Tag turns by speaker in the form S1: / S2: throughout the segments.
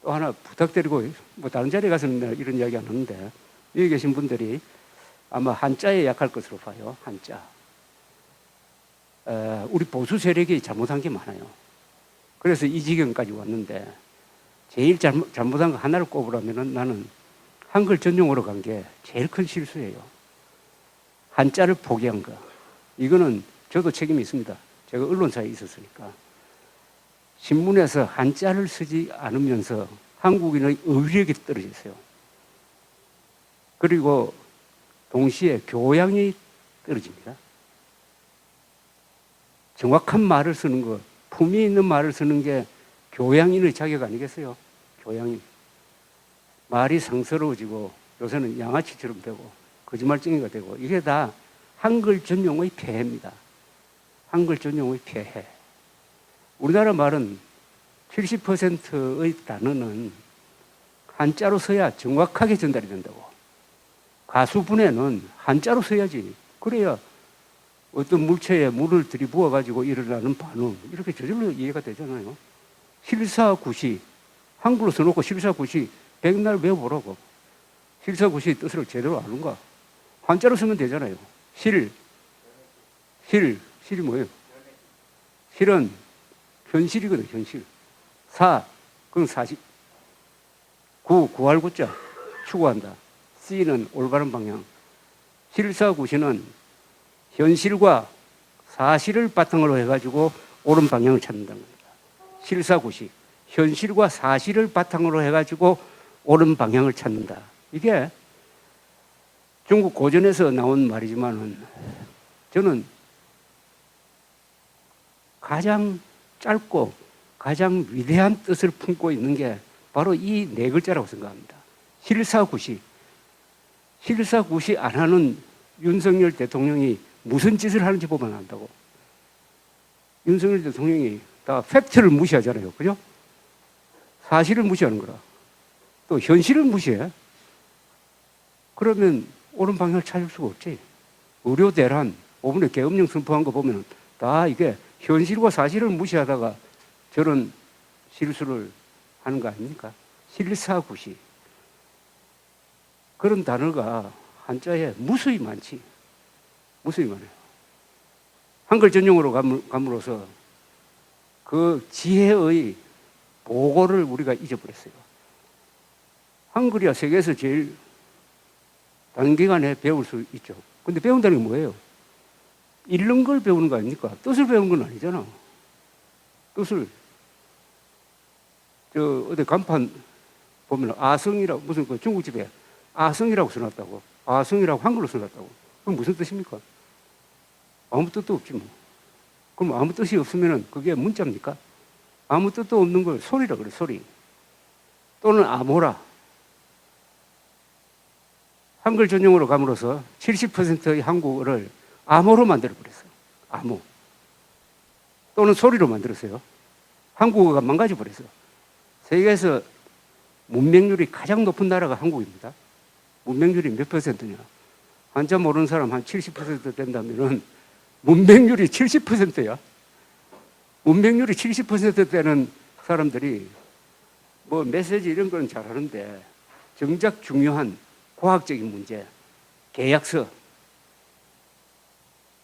S1: 또 하나 부탁드리고, 뭐 다른 자리에 가서는 이런 이야기 안 하는데, 여기 계신 분들이 아마 한자에 약할 것으로 봐요. 한자. 우리 보수 세력이 잘못한 게 많아요. 그래서 이 지경까지 왔는데, 제일 잘못한 거 하나를 꼽으라면 나는 한글 전용어로 간 게 제일 큰 실수예요. 한자를 포기한 거. 이거는 저도 책임이 있습니다. 제가 언론사에 있었으니까. 신문에서 한자를 쓰지 않으면서 한국인의 어휘력이 떨어졌어요. 그리고 동시에 교양이 떨어집니다. 정확한 말을 쓰는 것, 품위 있는 말을 쓰는 게 교양인의 자격 아니겠어요? 교양인. 말이 상스러워지고 요새는 양아치처럼 되고 거짓말쟁이가 되고 이게 다 한글 전용의 폐해입니다. 한글 전용의 폐해. 우리나라 말은 70%의 단어는 한자로 써야 정확하게 전달이 된다고. 가수분해는 한자로 써야지. 그래야 어떤 물체에 물을 들이부어가지고 일어나는 반응, 이렇게 저절로 이해가 되잖아요. 실사구시, 한글로 써놓고 실사구시, 백날 외워보라고. 실사구시 뜻을 제대로 아는가? 한자로 쓰면 되잖아요. 실이 뭐예요? 실은 현실이거든, 현실. 그건 사실. 구할 구자, 추구한다. C는 올바른 방향. 실사구시는 현실과 사실을 바탕으로 해가지고 옳은 방향을 찾는다는 겁니다. 실사구시. 현실과 사실을 바탕으로 해가지고 옳은 방향을 찾는다. 이게 중국 고전에서 나온 말이지만은 저는 가장 짧고 가장 위대한 뜻을 품고 있는 게 바로 이 네 글자라고 생각합니다. 실사구시. 실사구시 안 하는 윤석열 대통령이 무슨 짓을 하는지 보면 안다고. 윤석열 대통령이 다 팩트를 무시하잖아요. 그죠? 사실을 무시하는 거라. 또 현실을 무시해. 그러면 옳은 방향을 찾을 수가 없지. 의료 대란, 5분의 계엄령 선포한 거 보면 다 이게 현실과 사실을 무시하다가 저런 실수를 하는 거 아닙니까? 실사구시. 그런 단어가 한자에 무수히 많지. 무수히 많아요. 한글 전용으로 감으로써 그 지혜의 보고를 우리가 잊어버렸어요. 한글이야 세계에서 제일 단기간에 배울 수 있죠. 근데 배운다는 게 뭐예요? 읽는 걸 배우는 거 아닙니까? 뜻을 배우는 건 아니잖아. 뜻을. 어디 간판 보면 아성이라고, 무슨 그 중국집에 아성이라고 써놨다고. 아성이라고 한글로 써놨다고. 그럼 무슨 뜻입니까? 아무 뜻도 없지 뭐. 그럼 아무 뜻이 없으면 그게 문자입니까? 아무 뜻도 없는 걸 소리라 그래, 소리. 또는 암호라. 한글 전용으로 감으로써 70%의 한국어를 암호로 만들어버렸어요. 암호. 또는 소리로 만들었어요. 한국어가 망가져버렸어요. 세계에서 문맹률이 가장 높은 나라가 한국입니다. 문맹률이 몇 %냐? 한자 모르는 사람 한 70% 된다면은 문맹률이 70%야. 문맹률이 70% 되는 사람들이 뭐 메시지 이런 건 잘하는데 정작 중요한 과학적인 문제, 계약서,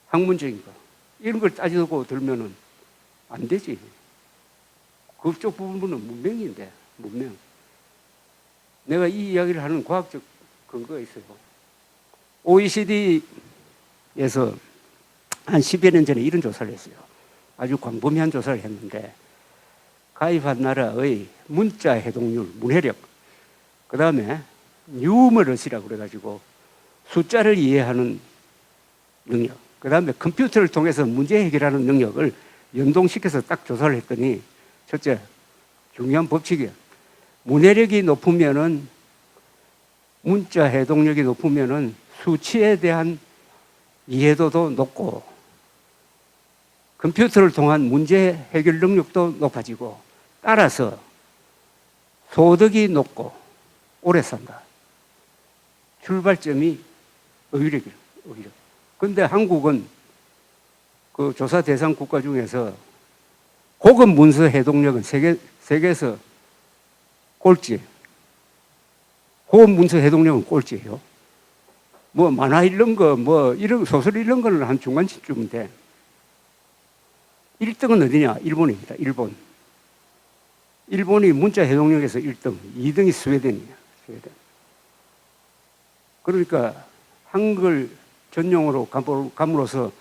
S1: 학문적인 거 이런 걸 따지고 들면은 안 되지. 그쪽 부분은 문명인데, 문명. 내가 이 이야기를 하는 과학적 근거가 있어요. OECD에서 한 10여 년 전에 이런 조사를 했어요. 아주 광범위한 조사를 했는데 가입한 나라의 문자 해독률, 문해력, 그 다음에 뉴머러시라고 그래가지고 숫자를 이해하는 능력, 그 다음에 컴퓨터를 통해서 문제 해결하는 능력을 연동시켜서 딱 조사를 했더니 첫째, 중요한 법칙이야. 문해력이 높으면은 문자 해독력이 높으면은 수치에 대한 이해도도 높고 컴퓨터를 통한 문제 해결 능력도 높아지고 따라서 소득이 높고 오래 산다. 출발점이 어휘력이에요. 어휘력. 근데 한국은 그 조사 대상 국가 중에서 고급 문서 해독력은 세계에서 꼴찌. 호흡 문서 해독력은 꼴찌예요. 뭐 만화 이런 거, 뭐 이런 소설 이런 거는 한 중간쯤 돼. 1등은 어디냐? 일본입니다. 일본. 일본이 문자 해독력에서 1등, 2등이 스웨덴이에요. 스웨덴. 그러니까 한글 전용어로 감으로써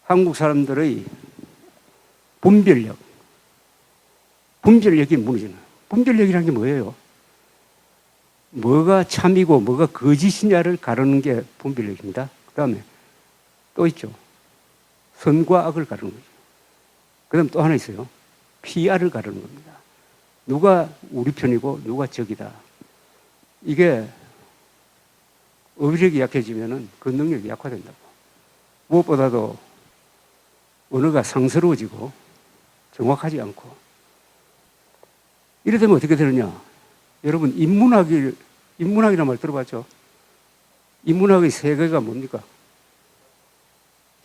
S1: 한국 사람들의 분별력이 무너지는. 분별력이라는 게 뭐예요? 뭐가 참이고 뭐가 거짓이냐를 가르는 게 분별력입니다. 그 다음에 또 있죠. 선과 악을 가르는 거죠. 그 다음 또 하나 있어요. PR을 가르는 겁니다. 누가 우리 편이고 누가 적이다. 이게 어휘력이 약해지면은 그 능력이 약화된다고. 무엇보다도 언어가 상스러워지고 정확하지 않고. 이래 되면 어떻게 되느냐? 여러분, 인문학이라는 말 들어봤죠? 인문학의 세계가 뭡니까?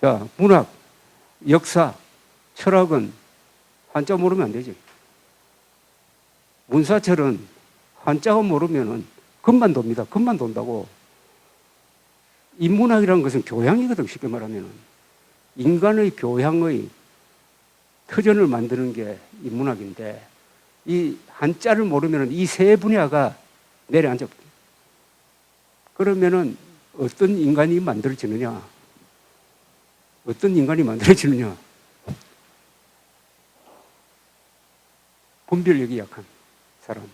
S1: 자, 문학, 역사, 철학은 한자 모르면 안 되지. 문사철은 한자가 모르면은 금만 돕니다. 금만 돈다고. 인문학이라는 것은 교양이거든, 쉽게 말하면은. 인간의 교양의 터전을 만드는 게 인문학인데, 이 한자를 모르면 이 세 분야가 내려앉아. 그러면은 어떤 인간이 만들어지느냐? 어떤 인간이 만들어지느냐? 분별력이 약한 사람,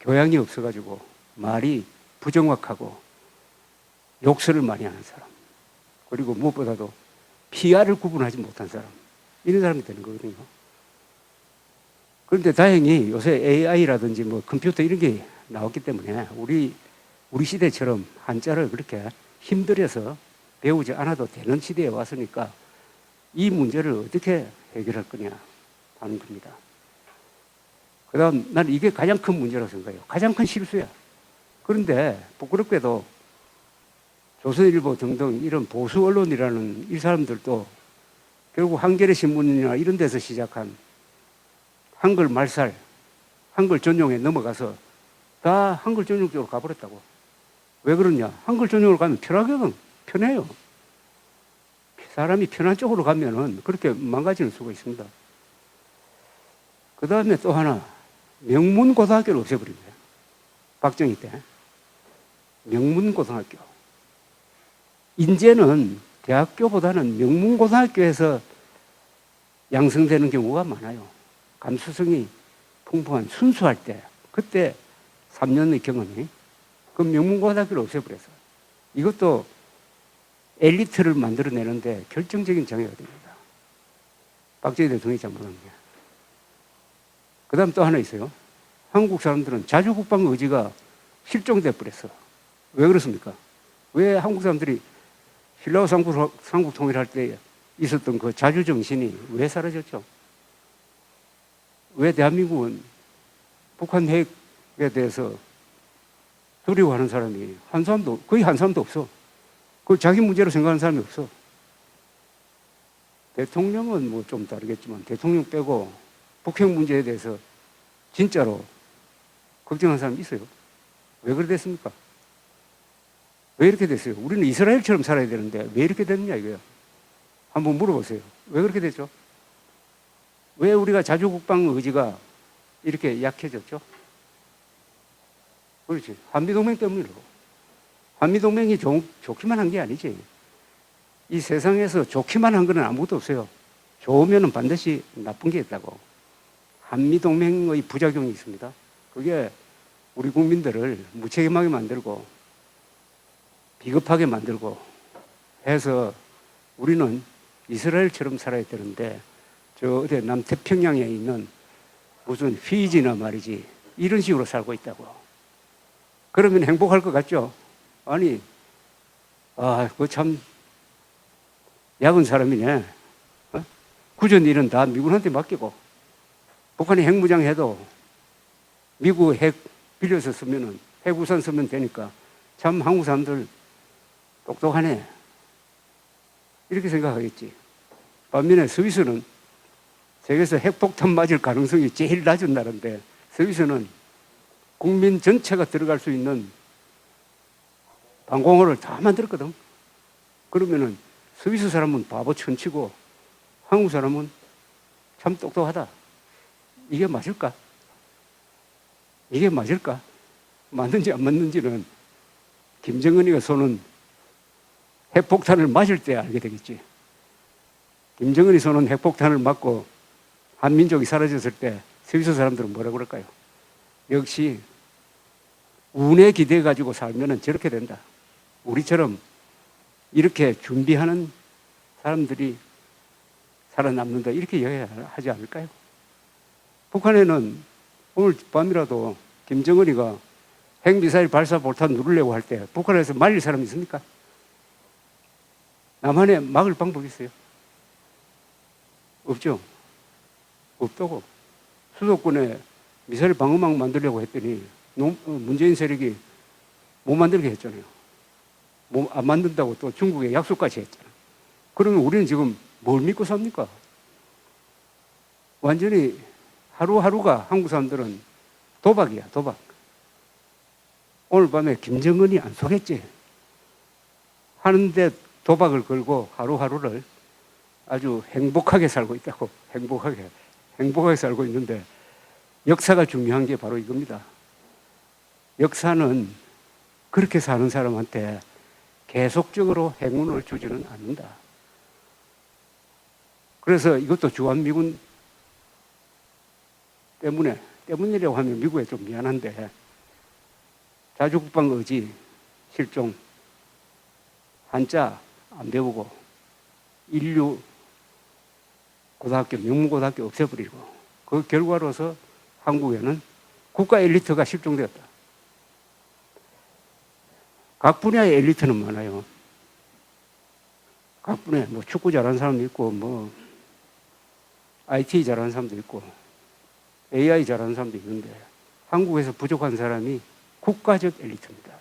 S1: 교양이 없어가지고 말이 부정확하고 욕설을 많이 하는 사람, 그리고 무엇보다도 PR을 구분하지 못한 사람, 이런 사람이 되는 거거든요. 그런데 다행히 요새 AI라든지 뭐 컴퓨터 이런 게 나왔기 때문에 우리 시대처럼 한자를 그렇게 힘들여서 배우지 않아도 되는 시대에 왔으니까 이 문제를 어떻게 해결할 거냐 하는 겁니다. 그 다음, 나는 이게 가장 큰 문제라고 생각해요. 가장 큰 실수야. 그런데 부끄럽게도 조선일보 등등 이런 보수 언론이라는 이 사람들도 결국 한겨레 신문이나 이런 데서 시작한 한글 말살, 한글 전용에 넘어가서 다 한글 전용 쪽으로 가버렸다고. 왜 그러냐? 한글 전용으로 가면 편하거든. 편해요. 사람이 편한 쪽으로 가면은 그렇게 망가지는 수가 있습니다. 그 다음에 또 하나, 명문고등학교를 없애버린 거예요. 박정희 때. 명문고등학교. 인재는 대학교보다는 명문고등학교에서 양성되는 경우가 많아요. 감수성이 풍부한, 순수할 때, 그때 3년의 경험이. 그 명문고등학교를 없애버려서. 이것도 엘리트를 만들어내는데 결정적인 장애가 됩니다. 박정희 대통령이 잘못한 게. 그 다음 또 하나 있어요. 한국 사람들은 자주국방 의지가 실종돼 버렸어. 왜 그렇습니까? 왜 한국 사람들이 신라호 삼국 통일할 때 있었던 그 자주정신이 왜 사라졌죠? 왜 대한민국은 북한 핵에 대해서 두려워하는 사람이 거의 한 사람도 없어. 그걸 자기 문제로 생각하는 사람이 없어. 대통령은 뭐 좀 다르겠지만 대통령 빼고 북핵 문제에 대해서 진짜로 걱정하는 사람이 있어요. 왜 그래 됐습니까? 왜 이렇게 됐어요? 우리는 이스라엘처럼 살아야 되는데 왜 이렇게 됐느냐 이거예요. 한번 물어보세요. 왜 그렇게 됐죠? 왜 우리가 자주국방 의지가 이렇게 약해졌죠? 그렇지. 한미동맹 때문이라고. 한미동맹이 좋기만 한 게 아니지. 이 세상에서 좋기만 한 건 아무것도 없어요. 좋으면 반드시 나쁜 게 있다고. 한미동맹의 부작용이 있습니다. 그게 우리 국민들을 무책임하게 만들고 비겁하게 만들고 해서 우리는 이스라엘처럼 살아야 되는데 저 어디 남태평양에 있는 무슨 피지나 말이지 이런 식으로 살고 있다고. 그러면 행복할 것 같죠? 아니, 그거 참 야근 사람이네. 굳은 일은 다 미군한테 맡기고 북한이 핵무장 해도 미국 핵 빌려서 쓰면은 핵우산 쓰면 되니까 참 한국 사람들 똑똑하네. 이렇게 생각하겠지. 반면에 스위스는 세계에서 핵폭탄 맞을 가능성이 제일 낮은 나라인데 스위스는 국민 전체가 들어갈 수 있는 방공호를 다 만들었거든. 그러면은 스위스 사람은 바보 천치고 한국 사람은 참 똑똑하다. 이게 맞을까? 이게 맞을까? 맞는지 안 맞는지는 김정은이가 쏘는 핵폭탄을 맞을 때 알게 되겠지. 김정은이 쏘는 핵폭탄을 맞고 한민족이 사라졌을 때 스위스 사람들은 뭐라고 그럴까요? 역시 운에 기대해 가지고 살면은 저렇게 된다. 우리처럼 이렇게 준비하는 사람들이 살아남는다. 이렇게 이야기하지 않을까요? 북한에는 오늘 밤이라도 김정은이가 핵미사일 발사 볼탄 누르려고 할 때 북한에서 말릴 사람이 있습니까? 남한에 막을 방법이 있어요? 없죠. 없다고. 수도권에 미사일 방어막 만들려고 했더니 문재인 세력이 못 만들게 했잖아요. 안 만든다고 또 중국에 약속까지 했잖아요. 그러면 우리는 지금 뭘 믿고 삽니까? 완전히 하루하루가 한국 사람들은 도박이야, 도박. 오늘 밤에 김정은이 안 속였지? 하는데 도박을 걸고 하루하루를 아주 행복하게 살고 있다고. 행복하게 살고 있는데 역사가 중요한 게 바로 이겁니다. 역사는 그렇게 사는 사람한테 계속적으로 행운을 주지는 않는다. 그래서 이것도 주한미군 때문이라고 하면 미국에 좀 미안한데 자주국방 의지, 실종, 한자 안 배우고 인류 고등학교, 명문고등학교 없애버리고 그 결과로서 한국에는 국가 엘리트가 실종되었다. 각 분야의 엘리트는 많아요. 각 분야, 뭐 축구 잘하는 사람도 있고, 뭐 IT 잘하는 사람도 있고, AI 잘하는 사람도 있는데 한국에서 부족한 사람이 국가적 엘리트입니다.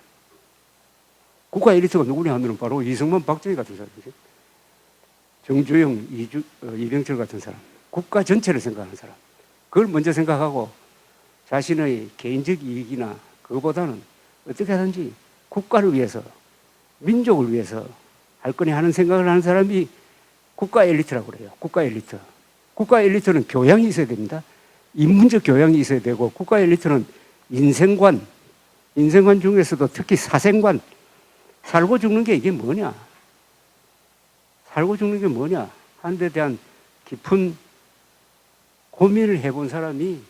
S1: 국가 엘리트가 누구냐 하면 바로 이승만, 박정희 같은 사람이지. 정주영, 이병철 같은 사람. 국가 전체를 생각하는 사람. 그걸 먼저 생각하고 자신의 개인적 이익이나 그거보다는 어떻게 하든지 국가를 위해서, 민족을 위해서 할 거니 하는 생각을 하는 사람이 국가 엘리트라고 그래요. 국가 엘리트. 국가 엘리트는 교양이 있어야 됩니다. 인문적 교양이 있어야 되고, 국가 엘리트는 인생관 중에서도 특히 사생관, 살고 죽는 게 이게 뭐냐? 살고 죽는 게 뭐냐? 하는 데 대한 깊은 고민을 해본 사람이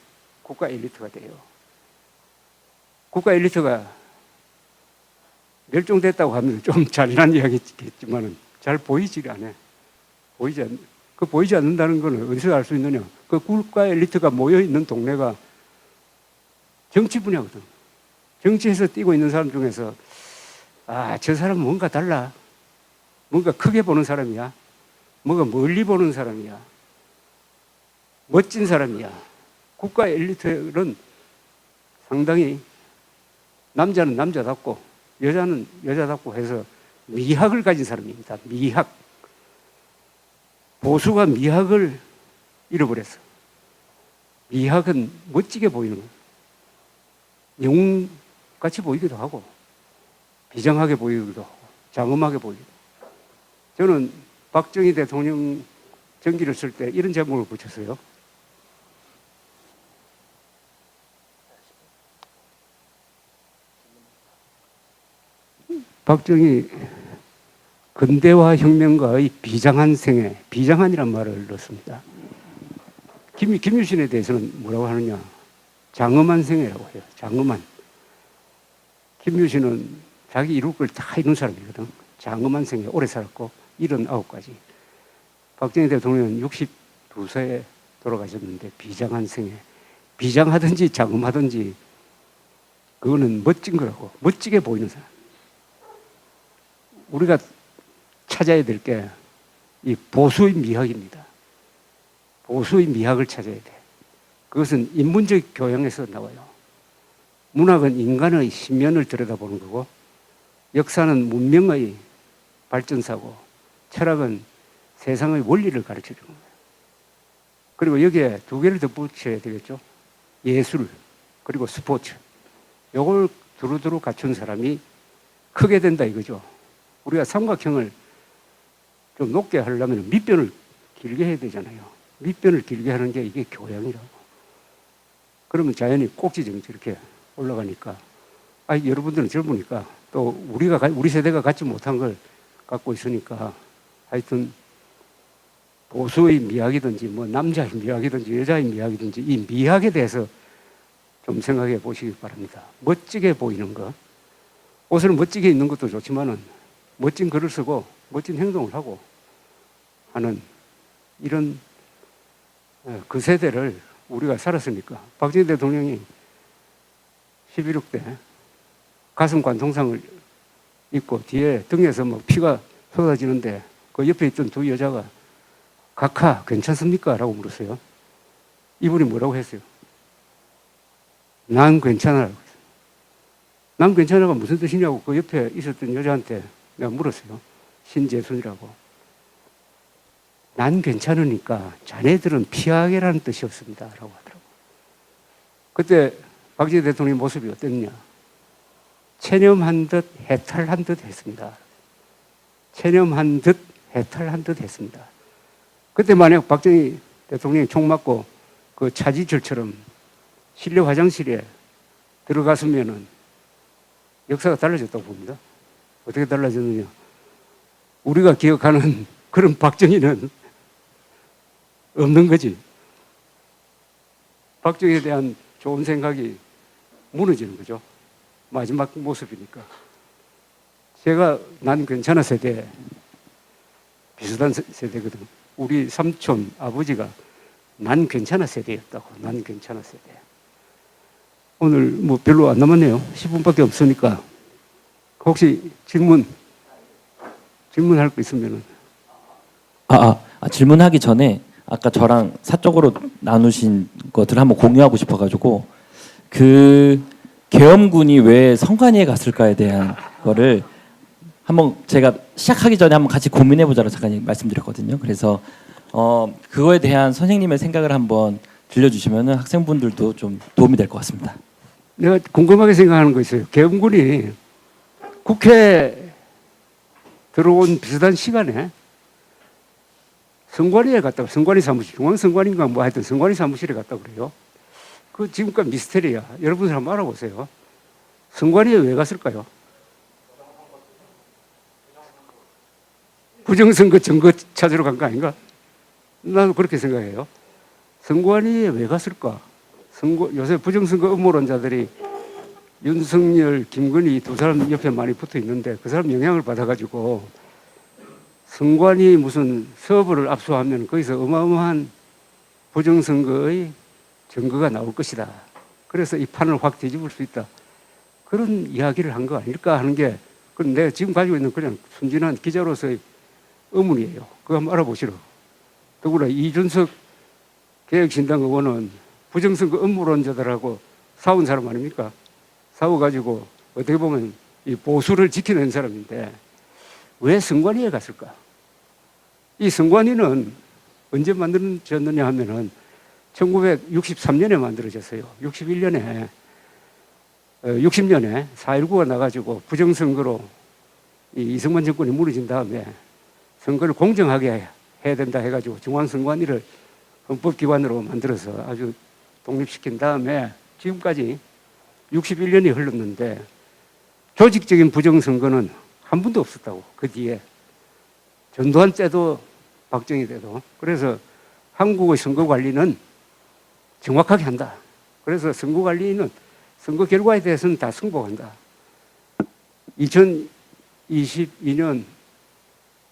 S1: 국가 엘리트가 돼요. 국가 엘리트가 멸종됐다고 하면 좀 잔인한 이야기겠지만 잘 보이지가 않아요. 보이지 않는다는 건 어디서 알 수 있느냐? 그 국가 엘리트가 모여있는 동네가 정치 분야거든. 정치에서 뛰고 있는 사람 중에서 저 사람은 뭔가 달라. 뭔가 크게 보는 사람이야. 뭔가 멀리 보는 사람이야. 멋진 사람이야. 국가 엘리트는 상당히 남자는 남자답고 여자는 여자답고 해서 미학을 가진 사람입니다. 미학. 보수가 미학을 잃어버렸어. 미학은 멋지게 보이는 거예요. 영웅같이 보이기도 하고 비장하게 보이기도 하고 장엄하게 보이기도 하고. 저는 박정희 대통령 전기를 쓸 때 이런 제목을 붙였어요. 박정희 근대화 혁명가의 비장한 생애, 비장한이란 말을 넣습니다. 김유신에 대해서는 뭐라고 하느냐? 장엄한 생애라고 해요. 장엄한. 김유신은 자기 이룰 걸 다 이룬 사람이거든. 장엄한 생애, 오래 살았고 79가지. 박정희 대통령은 62세에 돌아가셨는데 비장한 생애. 비장하든지 장엄하든지 그거는 멋진 거라고. 멋지게 보이는 사람. 우리가 찾아야 될 게 이 보수의 미학입니다. 보수의 미학을 찾아야 돼. 그것은 인문적 교양에서 나와요. 문학은 인간의 신면을 들여다보는 거고, 역사는 문명의 발전사고, 철학은 세상의 원리를 가르쳐 주는 거예요. 그리고 여기에 두 개를 더 붙여야 되겠죠. 예술, 그리고 스포츠. 요걸 두루두루 갖춘 사람이 크게 된다 이거죠. 우리가 삼각형을 좀 높게 하려면 밑변을 길게 해야 되잖아요. 밑변을 길게 하는 게 이게 교양이라고. 그러면 자연히 꼭지점이 이렇게 올라가니까, 여러분들은 젊으니까 또 우리 세대가 갖지 못한 걸 갖고 있으니까 하여튼 보수의 미학이든지 뭐 남자의 미학이든지 여자의 미학이든지 이 미학에 대해서 좀 생각해 보시기 바랍니다. 멋지게 보이는 것, 옷을 멋지게 입는 것도 좋지만은 멋진 글을 쓰고 멋진 행동을 하고 하는 이런 그 세대를 우리가 살았으니까. 박정희 대통령이 11.6 때 가슴 관통상을 입고 뒤에 등에서 뭐 피가 쏟아지는데 그 옆에 있던 두 여자가 각하 괜찮습니까? 라고 물었어요. 이분이 뭐라고 했어요? 난 괜찮아라고 했어요. 난 괜찮아가 무슨 뜻이냐고 그 옆에 있었던 여자한테 내가 물었어요. 신재순이라고. 난 괜찮으니까 자네들은 피하게라는 뜻이었습니다. 라고 하더라고. 그때 박정희 대통령의 모습이 어땠냐? 체념한 듯 해탈한 듯 했습니다. 체념한 듯 해탈한 듯 했습니다. 그때 만약 박정희 대통령이 총 맞고 그 차지철처럼 실내 화장실에 들어갔으면은 역사가 달라졌다고 봅니다. 어떻게 달라졌느냐? 우리가 기억하는 그런 박정희는 없는 거지. 박정희에 대한 좋은 생각이 무너지는 거죠. 마지막 모습이니까. 제가 난 괜찮아 세대, 비슷한 세대거든. 우리 삼촌 아버지가 난 괜찮아 세대였다고. 난 괜찮아 세대. 오늘 뭐 별로 안 남았네요. 10분밖에 없으니까 혹시 질문할 거 있으면은.
S2: 질문하기 전에 아까 저랑 사적으로 나누신 것들을 한번 공유하고 싶어가지고, 그 계엄군이 왜 성관위에 갔을까에 대한 거를 한번 제가 시작하기 전에 한번 같이 고민해보자고 잠깐 말씀드렸거든요. 그래서 그거에 대한 선생님의 생각을 한번 들려주시면 학생분들도 좀 도움이 될 것 같습니다.
S1: 내가 궁금하게 생각하는 거 있어요. 계엄군이 국회 들어온 비슷한 시간에 선관위에 갔다고, 선관위 사무실, 중앙선관위인가 뭐 하여튼 선관위 사무실에 갔다고 그래요. 그 지금까지 미스테리야. 여러분들 한번 알아보세요. 선관위에 왜 갔을까요? 부정선거 증거 찾으러 간 거 아닌가? 나도 그렇게 생각해요. 선관위에 왜 갔을까? 요새 부정선거 음모론자들이 윤석열, 김건희 두 사람 옆에 많이 붙어 있는데 그 사람 영향을 받아가지고 선관위 무슨 서버를 압수하면 거기서 어마어마한 부정선거의 증거가 나올 것이다. 그래서 이 판을 확 뒤집을 수 있다. 그런 이야기를 한 거 아닐까 하는 게, 그건 내가 지금 가지고 있는 그냥 순진한 기자로서의 의문이에요. 그거 한번 알아보시러. 더구나 이준석 개혁신당 의원은 부정선거 음모론자들하고 싸운 사람 아닙니까? 싸워가지고 어떻게 보면 이 보수를 지켜낸 사람인데 왜 선관위에 갔을까? 이 선관위는 언제 만들어졌느냐 하면은 1963년에 만들어졌어요. 61년에 60년에 4.19가 나가지고 부정선거로 이승만 정권이 무너진 다음에 선거를 공정하게 해야 된다 해가지고 중앙선관위를 헌법기관으로 만들어서 아주 독립시킨 다음에 지금까지 61년이 흘렀는데 조직적인 부정선거는 한 번도 없었다고. 그 뒤에 전두환 때도 박정희 때도. 그래서 한국의 선거관리는 정확하게 한다. 그래서 선거관리는 선거 결과에 대해서는 다 승복한다. 2022년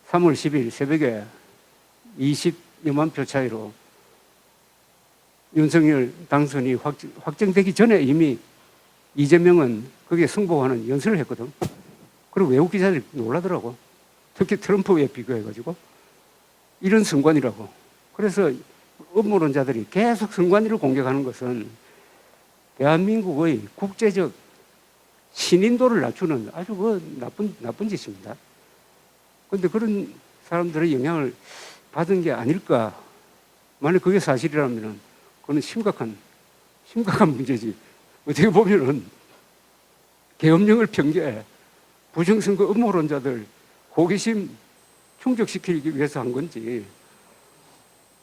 S1: 3월 10일 새벽에 20여만 표 차이로 윤석열 당선이 확정되기 전에 이미 이재명은 거기에 승복하는 연설을 했거든. 그리고 외국 기자들이 놀라더라고. 특히 트럼프에 비교해가지고. 이런 선관위라고. 그래서 음모론자들이 계속 선관위를 공격하는 것은 대한민국의 국제적 신인도를 낮추는 아주 나쁜 짓입니다. 그런데 그런 사람들의 영향을 받은 게 아닐까. 만약 그게 사실이라면 그건 심각한 문제지. 어떻게 보면은 계엄령을 핑계 부정선거 음모론자들 호기심 충족시키기 위해서 한 건지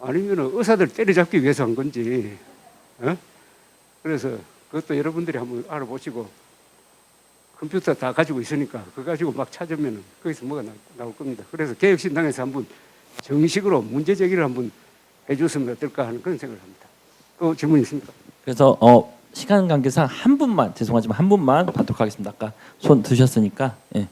S1: 아니면 의사들 때려잡기 위해서 한 건지 그래서 그것도 여러분들이 한번 알아보시고 컴퓨터 다 가지고 있으니까 그거 가지고 막 찾으면 거기서 뭐가 나올 겁니다. 그래서 개혁신당에서 한번 정식으로 문제 제기를 한번 해줬으면 어떨까 하는 그런 생각을 합니다. 또 질문 있습니까?
S2: 그래서 시간 관계상 한 분만 죄송하지만 한 분만 받도록 하겠습니다. 아까 손 드셨으니까. 예.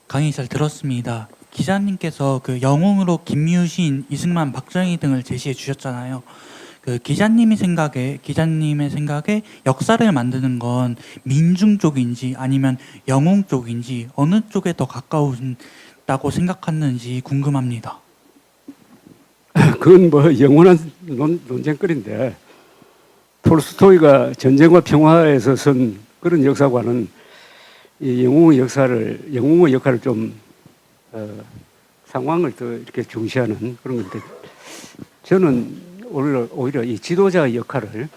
S3: 강의 잘 들었습니다. 기자님께서 그 영웅으로 김유신, 이승만, 박정희 등을 제시해 주셨잖아요. 그 기자님의 생각에 역사를 만드는 건 민중 쪽인지 아니면 영웅 쪽인지 어느 쪽에 더 가까운다고 생각하는지 궁금합니다.
S1: 그건 뭐 영원한 논쟁거리인데 톨스토이가 전쟁과 평화에서 쓴 그런 역사관은 이 영웅의 역할을 좀 상황을 더 이렇게 중시하는 그런 건데 저는 오히려 이 지도자의 역할을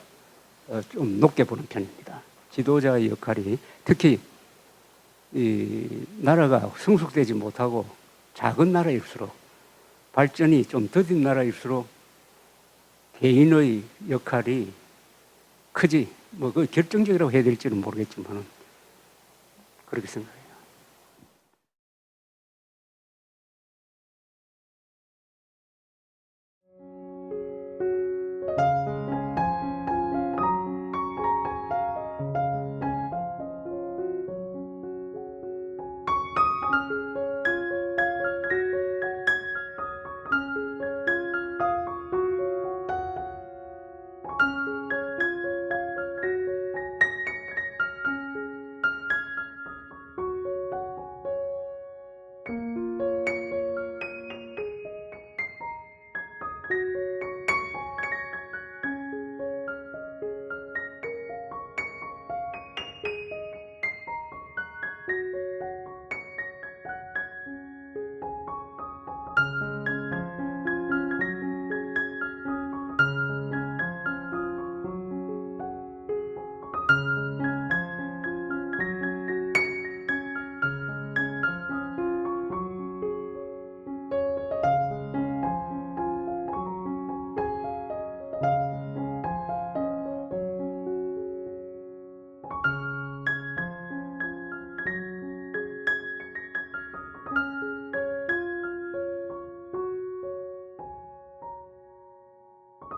S1: 좀 높게 보는 편입니다. 지도자의 역할이 특히 이 나라가 성숙되지 못하고 작은 나라일수록 발전이 좀 더딘 나라일수록 개인의 역할이 크지 뭐 그 결정적이라고 해야 될지는 모르겠지만 그렇게 생각해요.